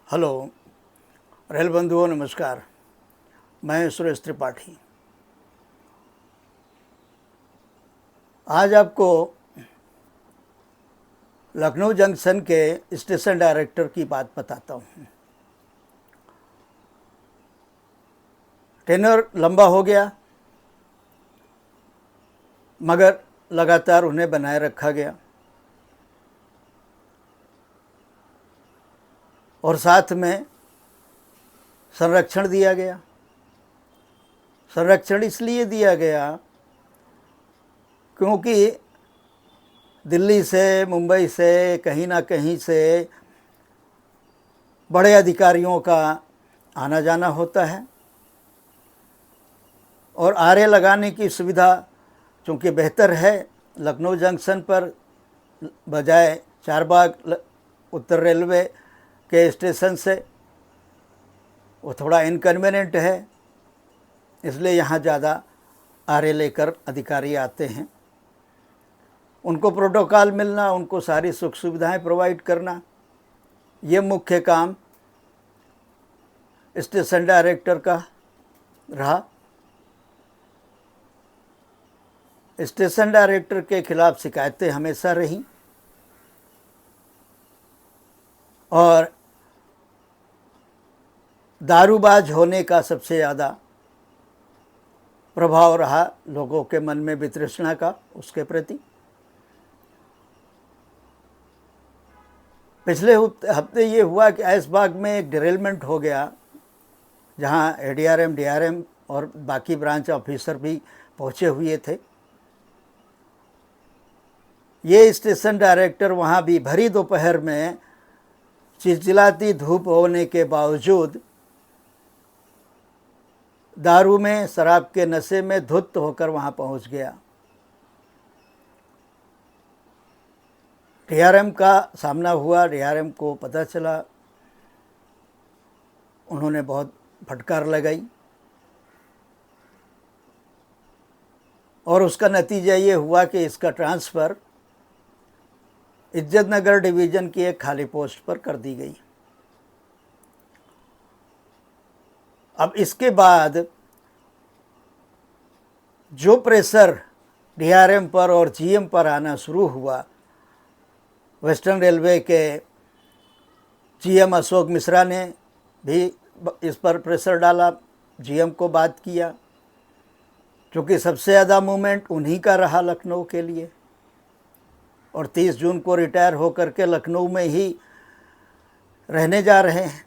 Hello rail बंधुओं, नमस्कार। मैं सुरेश त्रिपाठी। आज आपको लखनऊ जंक्शन के स्टेशन डायरेक्टर की बात बताता हूँ। टेन्योर लंबा हो गया, मगर लगातार उन्हें बनाए रखा गया और साथ में संरक्षण दिया गया। संरक्षण इसलिए दिया गया क्योंकि दिल्ली से, मुंबई से, कहीं ना कहीं से बड़े अधिकारियों का आना जाना होता है और आरे लगाने की सुविधा चूँकि बेहतर है लखनऊ जंक्शन पर बजाय चारबाग उत्तर रेलवे के स्टेशन से, वो थोड़ा इनकन्वीनियंट है, इसलिए यहाँ ज़्यादा आरे लेकर अधिकारी आते हैं। उनको प्रोटोकॉल मिलना, उनको सारी सुख सुविधाएं प्रोवाइड करना, ये मुख्य काम स्टेशन डायरेक्टर का रहा। स्टेशन डायरेक्टर के खिलाफ शिकायतें हमेशा रहीं और दारूबाज होने का सबसे ज़्यादा प्रभाव रहा लोगों के मन में वितृष्णा का उसके प्रति। पिछले हफ्ते ये हुआ कि ऐशबाग में एक डिरेलमेंट हो गया, जहाँ एडीआरएम, डीआरएम और बाकी ब्रांच ऑफिसर भी पहुँचे हुए थे। ये स्टेशन डायरेक्टर वहाँ भी भरी दोपहर में चिलचिलाती धूप होने के बावजूद दारू में, शराब के नशे में धुत होकर वहाँ पहुँच गया। डीआरएम का सामना हुआ, डीआरएम को पता चला, उन्होंने बहुत फटकार लगाई और उसका नतीजा ये हुआ कि इसका ट्रांसफ़र इज्जत नगर डिवीज़न की एक खाली पोस्ट पर कर दी गई। अब इसके बाद जो प्रेशर डीआरएम पर और जीएम पर आना शुरू हुआ, वेस्टर्न रेलवे के जीएम अशोक मिश्रा ने भी इस पर प्रेशर डाला, जीएम को बात किया, क्योंकि सबसे ज़्यादा मूवमेंट उन्हीं का रहा लखनऊ के लिए और 30 जून को रिटायर होकर के लखनऊ में ही रहने जा रहे हैं।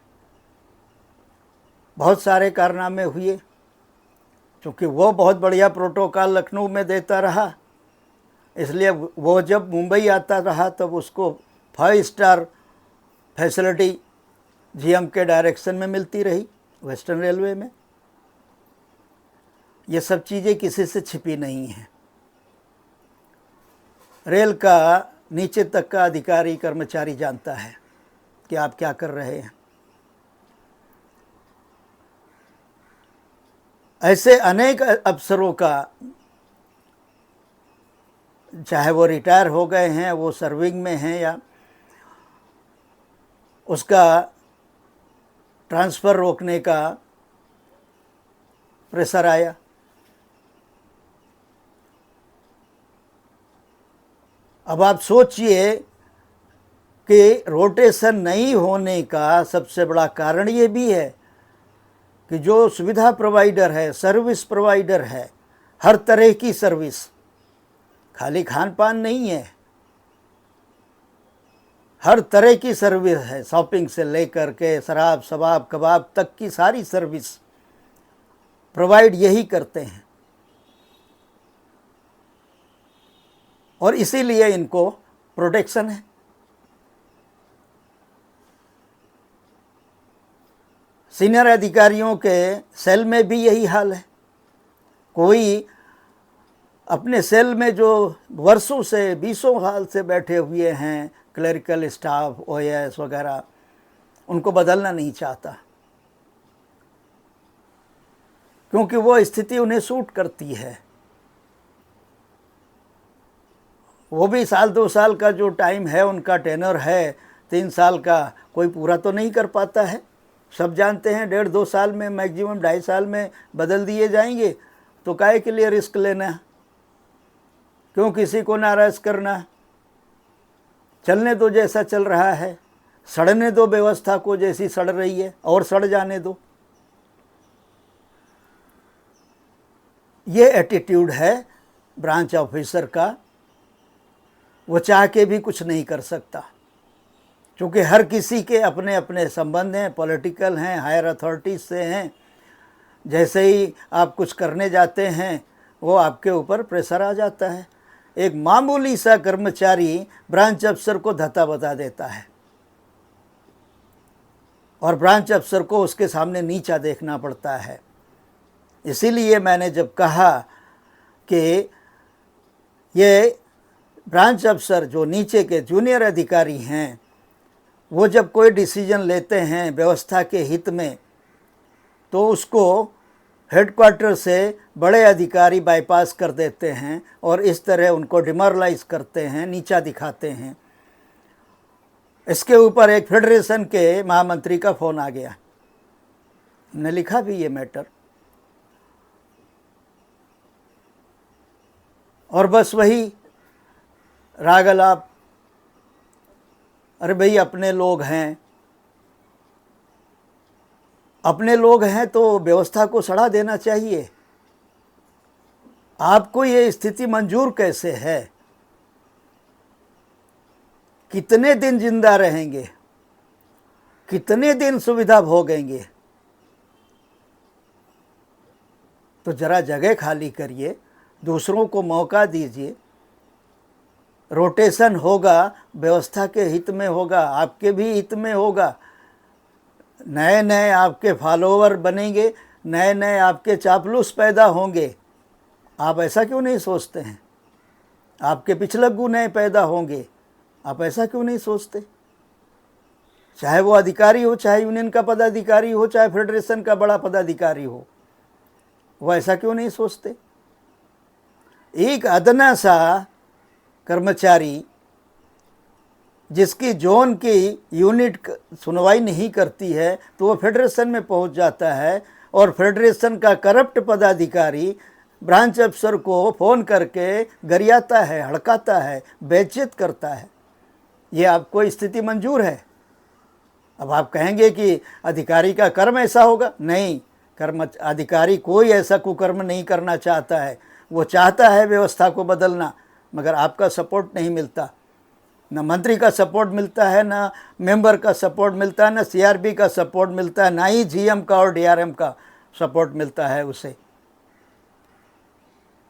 बहुत सारे कारनामे हुए, क्योंकि वो बहुत बढ़िया प्रोटोकॉल लखनऊ में देता रहा, इसलिए वो जब मुंबई आता रहा तब उसको 5 स्टार फैसिलिटी जीएम के डायरेक्शन में मिलती रही वेस्टर्न रेलवे में। ये सब चीज़ें किसी से छिपी नहीं हैं। रेल का नीचे तक का अधिकारी कर्मचारी जानता है कि आप क्या कर रहे हैं। ऐसे अनेक अफसरों का, चाहे वो रिटायर हो गए हैं, वो सर्विंग में हैं, या उसका ट्रांसफ़र रोकने का प्रेशर आया। अब आप सोचिए कि रोटेशन नहीं होने का सबसे बड़ा कारण ये भी है कि जो सुविधा प्रोवाइडर है, सर्विस प्रोवाइडर है, हर तरह की सर्विस, खाली खान पान नहीं है, हर तरह की सर्विस है, शॉपिंग से लेकर के शराब, शबाब, कबाब तक की सारी सर्विस प्रोवाइड यही करते हैं और इसीलिए इनको प्रोटेक्शन है। सीनियर अधिकारियों के सेल में भी यही हाल है। कोई अपने सेल में जो वर्षों से, 20 साल से बैठे हुए हैं, क्लरिकल स्टाफ, ओएएस वगैरह, उनको बदलना नहीं चाहता, क्योंकि वो स्थिति उन्हें सूट करती है। वो भी 1-2 साल का जो टाइम है, उनका टेनर है, 3 साल का कोई पूरा तो नहीं कर पाता है। सब जानते हैं 1.5-2 साल में, मैक्सिमम 2.5 साल में बदल दिए जाएंगे। तो काहे के लिए रिस्क लेना, क्यों किसी को नाराज़ करना। चलने दो जैसा चल रहा है, सड़ने दो व्यवस्था को जैसी सड़ रही है, और सड़ जाने दो। ये एटीट्यूड है ब्रांच ऑफिसर का। वो चाह के भी कुछ नहीं कर सकता, क्योंकि हर किसी के अपने अपने संबंध हैं, पॉलिटिकल हैं, हायर अथॉरिटीज़ से हैं। जैसे ही आप कुछ करने जाते हैं वो आपके ऊपर प्रेशर आ जाता है। एक मामूली सा कर्मचारी ब्रांच अफसर को धत्ता बता देता है और ब्रांच अफसर को उसके सामने नीचा देखना पड़ता है। इसीलिए मैंने जब कहा कि ये ब्रांच अफसर जो नीचे के जूनियर अधिकारी हैं, वो जब कोई डिसीजन लेते हैं व्यवस्था के हित में, तो उसको हेडक्वार्टर से बड़े अधिकारी बाईपास कर देते हैं और इस तरह उनको डिमोरलाइज करते हैं, नीचा दिखाते हैं। इसके ऊपर एक फेडरेशन के महामंत्री का फ़ोन आ गया, हमने लिखा भी ये मैटर, और बस वही राग अलाप। अरे भाई, अपने लोग हैं, अपने लोग हैं तो व्यवस्था को सड़ा देना चाहिए। आपको ये स्थिति मंजूर कैसे है? कितने दिन जिंदा रहेंगे, कितने दिन सुविधा भोगेंगे? तो जरा जगह खाली करिए, दूसरों को मौका दीजिए। रोटेशन होगा, व्यवस्था के हित में होगा, आपके भी हित में होगा। नए नए आपके फॉलोवर बनेंगे, नए नए आपके चापलूस पैदा होंगे। आप ऐसा क्यों नहीं सोचते हैं? आपके पिछलग्गू नए पैदा होंगे, आप ऐसा क्यों नहीं सोचते? चाहे वो अधिकारी हो, चाहे यूनियन का पदाधिकारी हो, चाहे फेडरेशन का बड़ा पदाधिकारी हो, वो ऐसा क्यों नहीं सोचते? एक अदना सा कर्मचारी जिसकी जोन की यूनिट सुनवाई नहीं करती है, तो वो फेडरेशन में पहुंच जाता है और फेडरेशन का करप्ट पदाधिकारी ब्रांच अफसर को फ़ोन करके गरियाता है, हड़काता है, बेइज्जत करता है। ये आपको स्थिति मंजूर है? अब आप कहेंगे कि अधिकारी का कर्म ऐसा होगा। नहीं, अधिकारी कोई ऐसा कुकर्म नहीं करना चाहता है। वो चाहता है व्यवस्था को बदलना, मगर आपका सपोर्ट नहीं मिलता। ना मंत्री का सपोर्ट मिलता है, ना मेंबर का सपोर्ट मिलता है, ना सीआरपी का सपोर्ट मिलता है, ना ही जीएम का और डीआरएम का सपोर्ट मिलता है उसे।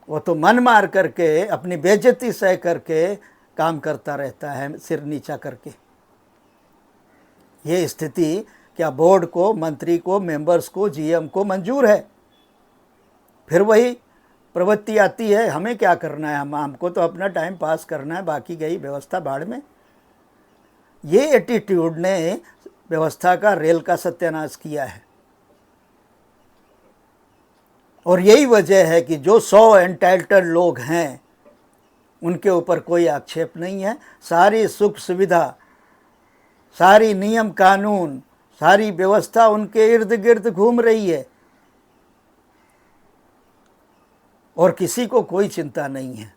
वो तो मन मार करके, अपनी बेइज्जती सह करके काम करता रहता है, सिर नीचा करके। ये स्थिति क्या बोर्ड को, मंत्री को, मेंबर्स को, जीएम को मंजूर है? फिर वही प्रवृत्ति आती है, हमें क्या करना है, हमको तो अपना टाइम पास करना है, बाकी गई व्यवस्था भाड़ में। ये एटीट्यूड ने व्यवस्था का, रेल का सत्यानाश किया है। और यही वजह है कि जो 100 एंटाइटल्ड लोग हैं उनके ऊपर कोई आक्षेप नहीं है। सारी सुख सुविधा, सारी नियम कानून, सारी व्यवस्था उनके इर्द गिर्द घूम रही है और किसी को कोई चिंता नहीं है,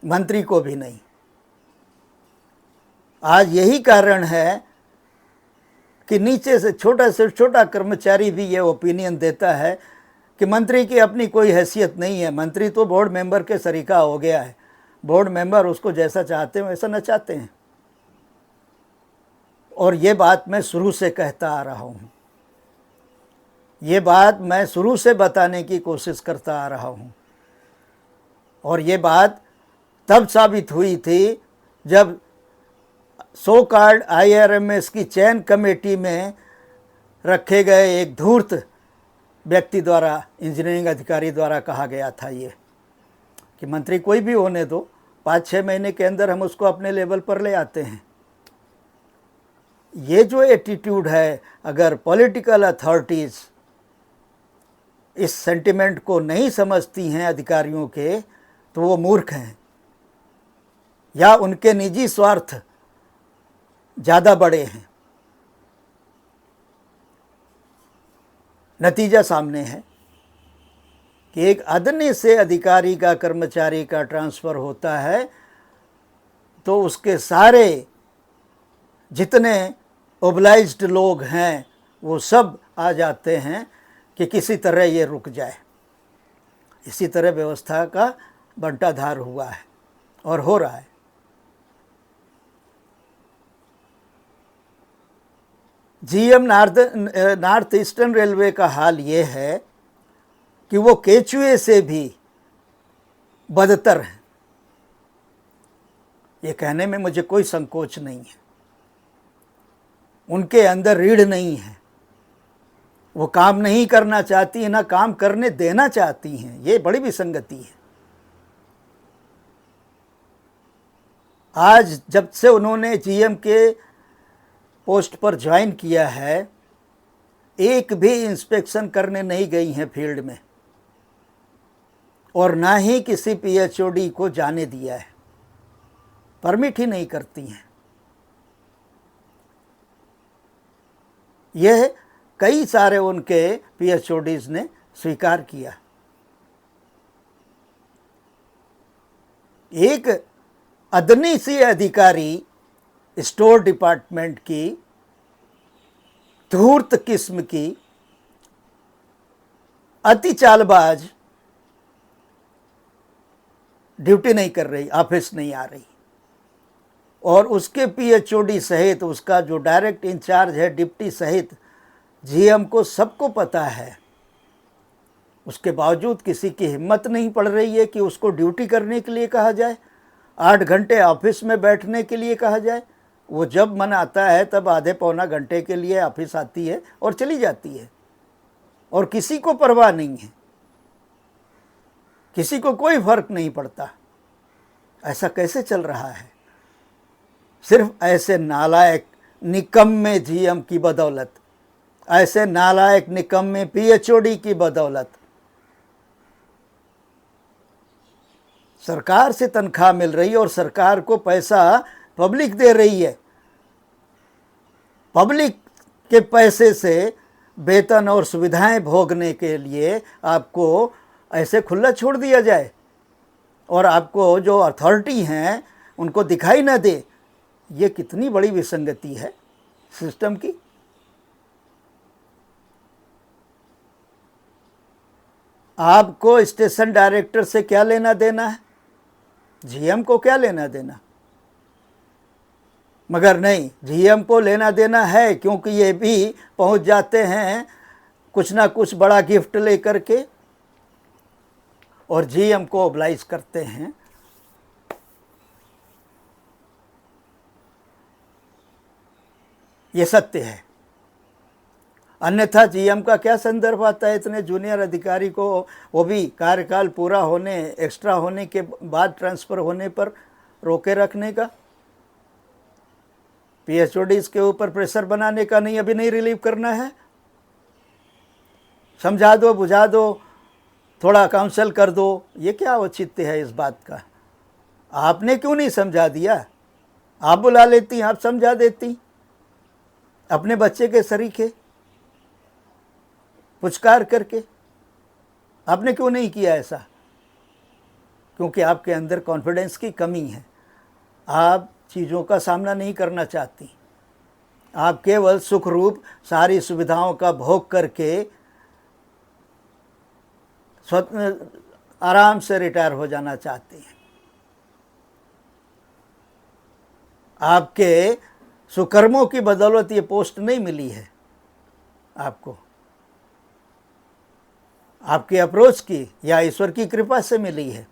मंत्री को भी नहीं। आज यही कारण है कि नीचे से छोटा कर्मचारी भी ये ओपिनियन देता है कि मंत्री की अपनी कोई हैसियत नहीं है, मंत्री तो बोर्ड मेंबर के सरीका हो गया है, बोर्ड मेंबर उसको जैसा चाहते हैं वैसा नचाते हैं। और ये बात मैं शुरू से कहता आ रहा हूँ, ये बात मैं शुरू से बताने की कोशिश करता आ रहा हूँ। और ये बात तब साबित हुई थी जब सो कॉल्ड IRMS की चयन कमेटी में रखे गए एक धूर्त व्यक्ति द्वारा, इंजीनियरिंग अधिकारी द्वारा कहा गया था ये कि मंत्री कोई भी होने दो, 5-6 महीने के अंदर हम उसको अपने लेवल पर ले आते हैं। ये जो एटीट्यूड है, अगर पॉलिटिकल अथॉरिटीज़ इस सेंटिमेंट को नहीं समझती हैं अधिकारियों के, तो वो मूर्ख हैं या उनके निजी स्वार्थ ज़्यादा बड़े हैं। नतीजा सामने है कि एक आदमी से अधिकारी का, कर्मचारी का ट्रांसफ़र होता है तो उसके सारे जितने ओबलाइज्ड लोग हैं वो सब आ जाते हैं कि किसी तरह ये रुक जाए। इसी तरह व्यवस्था का बंटाधार हुआ है और हो रहा है। जीएम नॉर्थ ईस्टर्न रेलवे का हाल ये है कि वो केचुए से भी बदतर है। ये कहने में मुझे कोई संकोच नहीं है। उनके अंदर रीढ़ नहीं है, वो काम नहीं करना चाहती, ना काम करने देना चाहती हैं। ये बड़ी विसंगति है। आज जब से उन्होंने जीएम के पोस्ट पर ज्वाइन किया है, एक भी इंस्पेक्शन करने नहीं गई हैं फील्ड में, और ना ही किसी पीएचओडी को जाने दिया है। परमिट ही नहीं करती हैं। यह कई सारे उनके पीएचओडीज ने स्वीकार किया। एक अदनी सी अधिकारी स्टोर डिपार्टमेंट की, धूर्त किस्म की, अति चालबाज, ड्यूटी नहीं कर रही, ऑफिस नहीं आ रही, और उसके पीएचओडी सहित उसका जो डायरेक्ट इंचार्ज है, डिप्टी सहित जीएम को सबको पता है। उसके बावजूद किसी की हिम्मत नहीं पड़ रही है कि उसको ड्यूटी करने के लिए कहा जाए, 8 घंटे ऑफिस में बैठने के लिए कहा जाए। वो जब मन आता है तब आधे पौना घंटे के लिए ऑफिस आती है और चली जाती है, और किसी को परवाह नहीं है, किसी को कोई फर्क नहीं पड़ता। ऐसा कैसे चल रहा है? सिर्फ ऐसे नालायक निकम्मे जीएम की बदौलत, ऐसे नालायक निकम्मे पीएचओडी की बदौलत। सरकार से तनख्वाह मिल रही है और सरकार को पैसा पब्लिक दे रही है। पब्लिक के पैसे से वेतन और सुविधाएं भोगने के लिए आपको ऐसे खुला छोड़ दिया जाए, और आपको जो अथॉरिटी हैं उनको दिखाई ना दे। ये कितनी बड़ी विसंगति है सिस्टम की। आपको स्टेशन डायरेक्टर से क्या लेना देना है? जीएम को क्या लेना देना? मगर नहीं, जीएम को लेना देना है, क्योंकि ये भी पहुंच जाते हैं कुछ ना कुछ बड़ा गिफ्ट लेकर के, और जीएम को ओबलाइज करते हैं। ये सत्य है। अन्यथा जीएम का क्या संदर्भ आता है इतने जूनियर अधिकारी को, वो भी कार्यकाल पूरा होने, एक्स्ट्रा होने के बाद ट्रांसफ़र होने पर रोके रखने का? पीएचओडीज के ऊपर प्रेशर बनाने का नहीं, अभी नहीं रिलीव करना है, समझा दो, बुझा दो, थोड़ा काउंसल कर दो। ये क्या औचित्य है इस बात का? आपने क्यों नहीं समझा दिया? आप बुला लेती, आप समझा देती, अपने बच्चे के सरीखे पुचकार करके। आपने क्यों नहीं किया ऐसा? क्योंकि आपके अंदर कॉन्फिडेंस की कमी है। आप चीज़ों का सामना नहीं करना चाहती। आप केवल सुखरूप सारी सुविधाओं का भोग करके आराम से रिटायर हो जाना चाहती हैं। आपके सुकर्मों की बदौलत ये पोस्ट नहीं मिली है आपको, आपकी अप्रोच की या ईश्वर की कृपा से मिली है।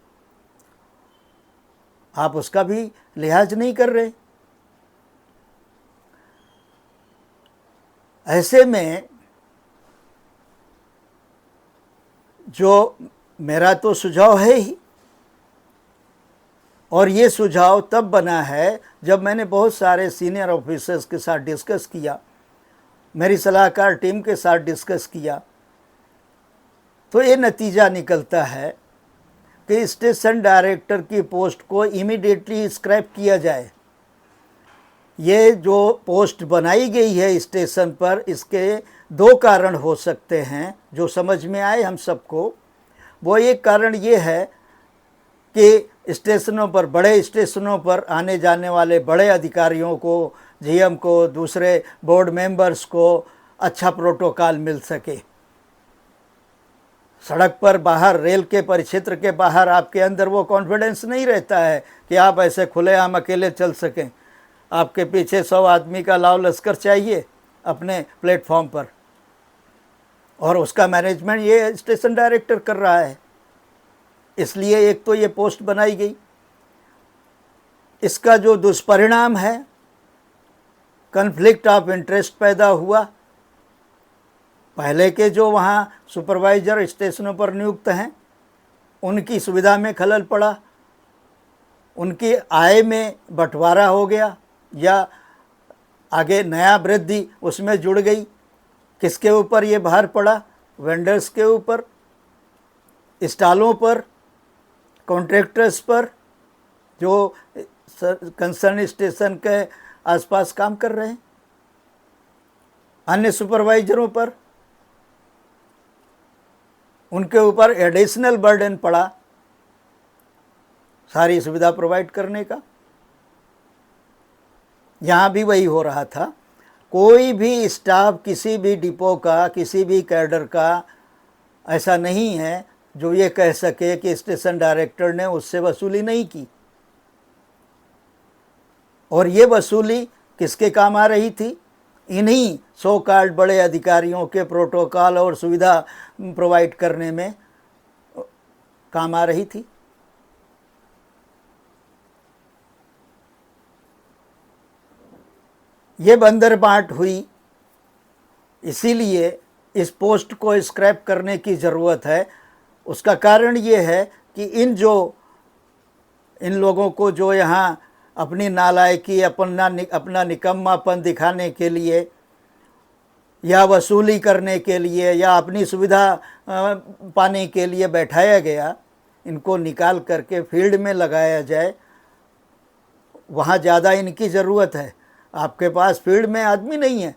आप उसका भी लिहाज नहीं कर रहे। ऐसे में जो मेरा तो सुझाव है ही, और ये सुझाव तब बना है जब मैंने बहुत सारे सीनियर ऑफिसर्स के साथ डिस्कस किया, मेरी सलाहकार टीम के साथ डिस्कस किया, तो ये नतीजा निकलता है कि स्टेशन डायरेक्टर की पोस्ट को इमीडिएटली स्क्रैप किया जाए। ये जो पोस्ट बनाई गई है स्टेशन पर, इसके दो कारण हो सकते हैं जो समझ में आए हम सबको। वो एक कारण ये है कि स्टेशनों पर, बड़े स्टेशनों पर आने जाने वाले बड़े अधिकारियों को, जीएम को, दूसरे बोर्ड मेंबर्स को अच्छा प्रोटोकॉल मिल सके। सड़क पर बाहर, रेल के परिक्षेत्र के बाहर आपके अंदर वो कॉन्फिडेंस नहीं रहता है कि आप ऐसे खुलेआम अकेले चल सकें। आपके पीछे 100 आदमी का लाव लश्कर चाहिए अपने प्लेटफॉर्म पर, और उसका मैनेजमेंट ये स्टेशन डायरेक्टर कर रहा है। इसलिए एक तो ये पोस्ट बनाई गई। इसका जो दुष्परिणाम है, कन्फ्लिक्ट ऑफ इंटरेस्ट पैदा हुआ। पहले के जो वहाँ सुपरवाइज़र स्टेशनों पर नियुक्त हैं, उनकी सुविधा में खलल पड़ा, उनकी आय में बंटवारा हो गया, या आगे नया वृद्धि उसमें जुड़ गई। किसके ऊपर ये भार पड़ा? वेंडर्स के ऊपर, स्टॉलों पर, कॉन्ट्रैक्टर्स पर, जो कंसर्न स्टेशन के आसपास काम कर रहे हैं, अन्य सुपरवाइजरों पर, उनके ऊपर एडिशनल बर्डन पड़ा सारी सुविधा प्रोवाइड करने का। यहाँ भी वही हो रहा था। कोई भी स्टाफ किसी भी डिपो का, किसी भी कैडर का ऐसा नहीं है जो ये कह सके कि स्टेशन डायरेक्टर ने उससे वसूली नहीं की। और ये वसूली किसके काम आ रही थी? इन्हीं सो कॉल्ड बड़े अधिकारियों के प्रोटोकॉल और सुविधा प्रोवाइड करने में काम आ रही थी। ये बंदरबाट हुई, इसीलिए इस पोस्ट को स्क्रैप करने की ज़रूरत है। उसका कारण ये है कि इन लोगों को जो यहाँ अपनी नालायकी, अपना निकम्मापन दिखाने के लिए, या वसूली करने के लिए, या अपनी सुविधा पाने के लिए बैठाया गया, इनको निकाल करके फील्ड में लगाया जाए। वहाँ ज़्यादा इनकी ज़रूरत है। आपके पास फील्ड में आदमी नहीं है,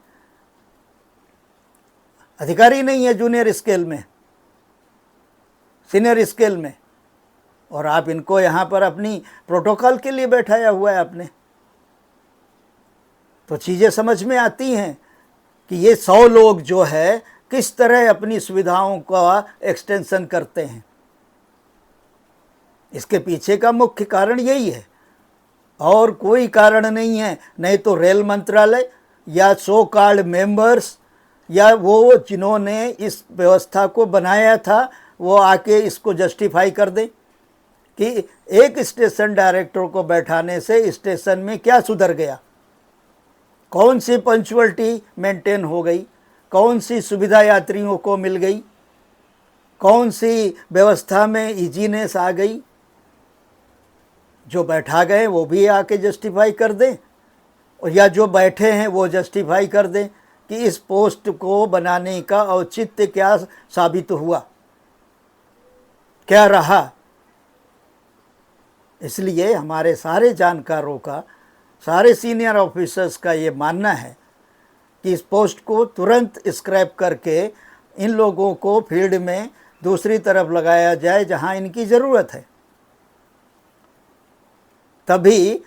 अधिकारी नहीं है जूनियर स्केल में, सीनियर स्केल में, और आप इनको यहाँ पर अपनी प्रोटोकॉल के लिए बैठाया हुआ है आपने। तो चीज़ें समझ में आती हैं कि ये 100 लोग जो है किस तरह अपनी सुविधाओं का एक्सटेंशन करते हैं। इसके पीछे का मुख्य कारण यही है, और कोई कारण नहीं है। नहीं तो रेल मंत्रालय या सो कॉल्ड मेंबर्स, या वो जिन्होंने इस व्यवस्था को बनाया था, वो आके इसको जस्टिफाई कर दें कि एक स्टेशन डायरेक्टर को बैठाने से स्टेशन में क्या सुधर गया, कौन सी पंक्चुअलिटी मेंटेन हो गई, कौन सी सुविधा यात्रियों को मिल गई, कौन सी व्यवस्था में इजीनेस आ गई। जो बैठा गए वो भी आके जस्टिफाई कर दें, और या जो बैठे हैं वो जस्टिफाई कर दें कि इस पोस्ट को बनाने का औचित्य क्या साबित हुआ, क्या रहा। इसलिए हमारे सारे जानकारों का, सारे सीनियर ऑफिसर्स का ये मानना है कि इस पोस्ट को तुरंत स्क्रैप करके इन लोगों को फील्ड में दूसरी तरफ लगाया जाए जहां इनकी ज़रूरत है। तभी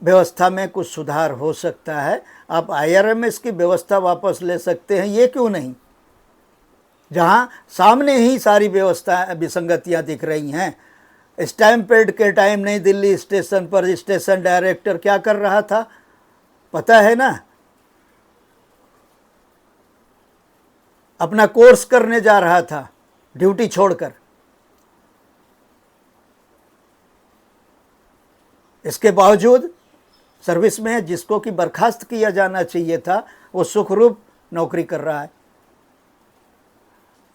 व्यवस्था में कुछ सुधार हो सकता है। आप आईआरएमएस की व्यवस्था वापस ले सकते हैं, ये क्यों नहीं, जहां सामने ही सारी व्यवस्था विसंगतियां दिख रही हैं। स्टैम्पेड के टाइम नई दिल्ली स्टेशन पर स्टेशन डायरेक्टर क्या कर रहा था पता है ना? अपना कोर्स करने जा रहा था ड्यूटी छोड़कर। इसके बावजूद सर्विस में जिसको कि बर्खास्त किया जाना चाहिए था, वो सुखरूप नौकरी कर रहा है।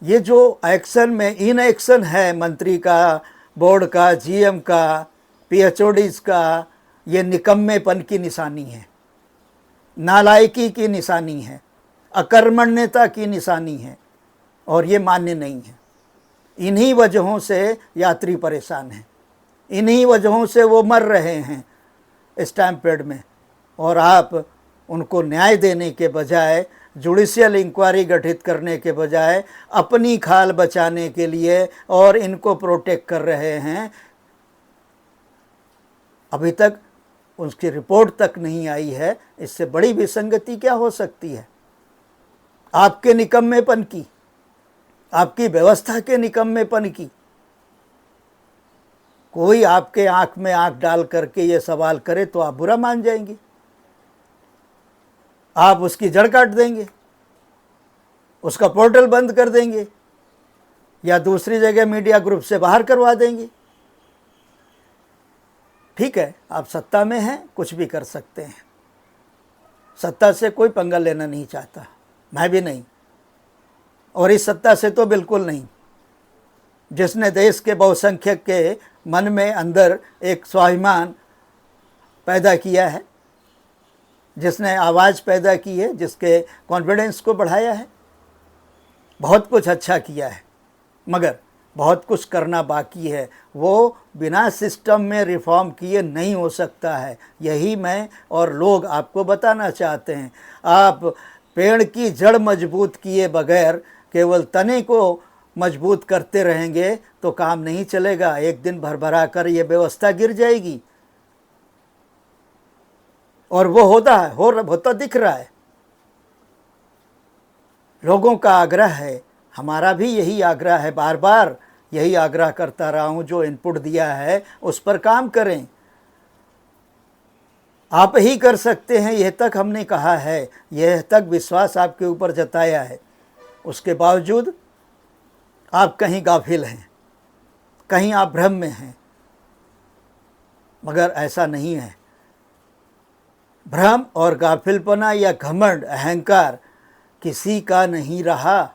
ये जो एक्शन में इनएक्शन है मंत्री का, बोर्ड का, जीएम का, पीएचओडीज का, ये निकम्मेपन की निशानी है, नालायकी की निशानी है, अकर्मण्यता की निशानी है, और ये मान्य नहीं है। इन्हीं वजहों से यात्री परेशान हैं, इन्हीं वजहों से वो मर रहे हैं स्टैम्पेड में। और आप उनको न्याय देने के बजाय, जुडिशियल इंक्वायरी गठित करने के बजाय अपनी खाल बचाने के लिए और इनको प्रोटेक्ट कर रहे हैं। अभी तक उसकी रिपोर्ट तक नहीं आई है। इससे बड़ी विसंगति क्या हो सकती है? आपके निकम्मेपन की, आपकी व्यवस्था के निकम्मेपन की। कोई आपके आंख में आंख डाल करके ये सवाल करे तो आप बुरा मान जाएंगे, आप उसकी जड़ काट देंगे, उसका पोर्टल बंद कर देंगे या दूसरी जगह मीडिया ग्रुप से बाहर करवा देंगे। ठीक है, आप सत्ता में हैं, कुछ भी कर सकते हैं। सत्ता से कोई पंगा लेना नहीं चाहता, मैं भी नहीं, और इस सत्ता से तो बिल्कुल नहीं। जिसने देश के बहुसंख्यक के मन में अंदर एक स्वाभिमान पैदा किया है, जिसने आवाज़ पैदा की है, जिसके कॉन्फिडेंस को बढ़ाया है, बहुत कुछ अच्छा किया है, मगर बहुत कुछ करना बाकी है। वो बिना सिस्टम में रिफॉर्म किए नहीं हो सकता है। यही मैं और लोग आपको बताना चाहते हैं। आप पेड़ की जड़ मजबूत किए बगैर केवल तने को मजबूत करते रहेंगे तो काम नहीं चलेगा। एक दिन भरभरा कर ये व्यवस्था गिर जाएगी, और वो होता दिख रहा है। लोगों का आग्रह है, हमारा भी यही आग्रह है, बार बार यही आग्रह करता रहा हूँ। जो इनपुट दिया है उस पर काम करें, आप ही कर सकते हैं, यह तक हमने कहा है, यह तक विश्वास आपके ऊपर जताया है। उसके बावजूद आप कहीं गाफिल हैं, कहीं आप भ्रम में हैं, मगर ऐसा नहीं है। भ्रम और गाफिलपना या घमंड, अहंकार किसी का नहीं रहा।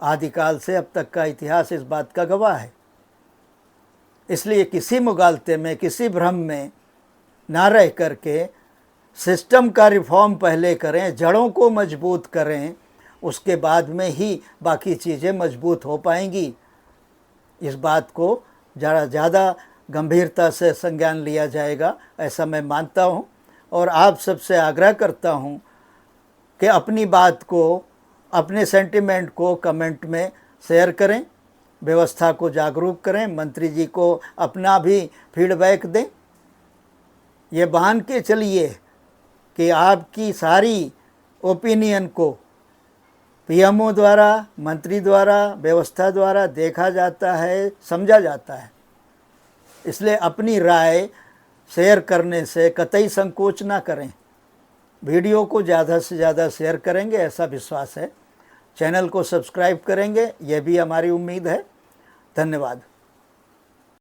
आदिकाल से अब तक का इतिहास इस बात का गवाह है। इसलिए किसी मुगालते में, किसी भ्रम में ना रह करके सिस्टम का रिफॉर्म पहले करें, जड़ों को मजबूत करें, उसके बाद में ही बाकी चीज़ें मजबूत हो पाएंगी। इस बात को ज़रा ज़्यादा गंभीरता से संज्ञान लिया जाएगा, ऐसा मैं मानता हूँ। और आप सबसे आग्रह करता हूँ कि अपनी बात को, अपने सेंटिमेंट को कमेंट में शेयर करें, व्यवस्था को जागरूक करें, मंत्री जी को अपना भी फीडबैक दें। ये मान के चलिए कि आपकी सारी ओपिनियन को पीएमओ द्वारा, मंत्री द्वारा, व्यवस्था द्वारा देखा जाता है, समझा जाता है। इसलिए अपनी राय शेयर करने से कतई संकोच ना करें। वीडियो को ज़्यादा से ज़्यादा शेयर करेंगे, ऐसा विश्वास है। चैनल को सब्सक्राइब करेंगे, यह भी हमारी उम्मीद है। धन्यवाद।